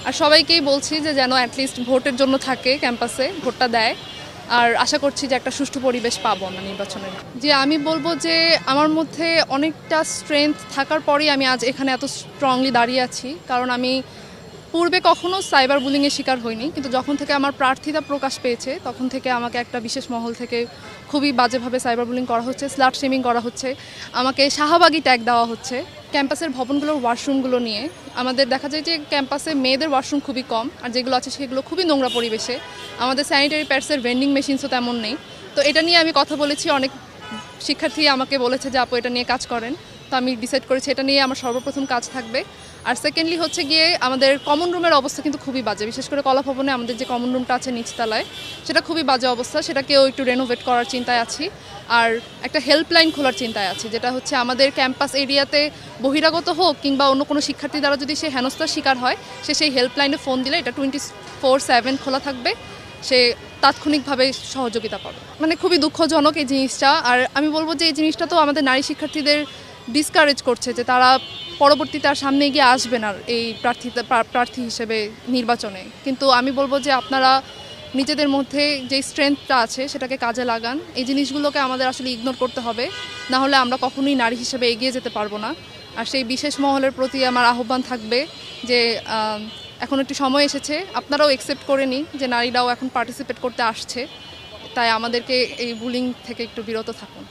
আর সবাইকেই বলছি যে যেন অ্যাটলিস্ট ভোটের জন্য থাকে, ক্যাম্পাসে ভোটটা দেয়। আর আশা করছি যে একটা সুষ্ঠু পরিবেশ পাবো আমরা নির্বাচনের। যে আমি বলবো যে আমার মধ্যে অনেকটা স্ট্রেংথ থাকার পরেই আমি আজ এখানে এত স্ট্রংলি দাঁড়িয়ে আছি, কারণ আমি পূর্বে কখনো সাইবার বুলিংয়ের শিকার হইনি, কিন্তু যখন থেকে আমার প্রার্থিতা প্রকাশ পেয়েছে তখন থেকে আমাকে একটা বিশেষ মহল থেকে খুবই বাজেভাবে সাইবার বুলিং করা হচ্ছে, স্লাট শেমিং করা হচ্ছে, আমাকে শাহবাগী ট্যাগ দেওয়া হচ্ছে। ক্যাম্পাসের ভবনগুলোর ওয়াশরুমগুলো নিয়ে আমাদের দেখা যায় যে ক্যাম্পাসে মেয়েদের ওয়াশরুম খুবই কম, আর যেগুলো আছে সেগুলো খুবই নোংরা পরিবেশে। আমাদের স্যানিটারি প্যাডসের ভেন্ডিং মেশিনসও তেমন নেই। তো এটা নিয়ে আমি কথা বলেছি, অনেক শিক্ষার্থী আমাকে বলেছে যে আপু এটা নিয়ে কাজ করেন। তো আমি ডিসাইড করেছি এটা নিয়ে আমার সর্বপ্রথম কাজ থাকবে। আর সেকেন্ডলি হচ্ছে গিয়ে আমাদের কমন রুমের অবস্থা কিন্তু খুবই বাজে, বিশেষ করে কলা ভবনে আমাদের যে কমন রুমটা আছে নিচতলায়, সেটা খুবই বাজে অবস্থা, সেটাকেও একটু রেনোভেট করার চিন্তায় আছি। আর একটা হেল্পলাইন খোলার চিন্তায় আছি, যেটা হচ্ছে আমাদের ক্যাম্পাস এরিয়াতে বহিরাগত হোক কিংবা অন্য কোনো শিক্ষার্থী দ্বারা যদি সে হেনস্থার শিকার হয়, সে সেই হেল্পলাইনে ফোন দিলে এটা 24/7 খোলা থাকবে, সে তাৎক্ষণিকভাবে সহযোগিতা পাবে। মানে খুবই দুঃখজনক এই জিনিসটা। আর আমি বলবো যে এই জিনিসটা তো আমাদের নারী শিক্ষার্থীদের ডিসকারেজ করছে, যে তারা পরবর্তীতে আর সামনে এগিয়ে আসবেন আর এই প্রার্থী হিসেবে নির্বাচনে। কিন্তু আমি বলবো যে আপনারা নিজেদের মধ্যে যে স্ট্রেংথটা আছে সেটাকে কাজে লাগান। এই জিনিসগুলোকে আমাদের আসলে ইগনোর করতে হবে, না হলে আমরা কখনোই নারী হিসেবে এগিয়ে যেতে পারবো না। আর সেই বিশেষ মহলের প্রতি আমার আহ্বান থাকবে যে এখন একটি সময় এসেছে, আপনারাও একসেপ্ট করে নিন যে নারীরাও এখন পার্টিসিপেট করতে আসছে, তাই আমাদেরকে এই বুলিং থেকে একটু বিরত থাকুন।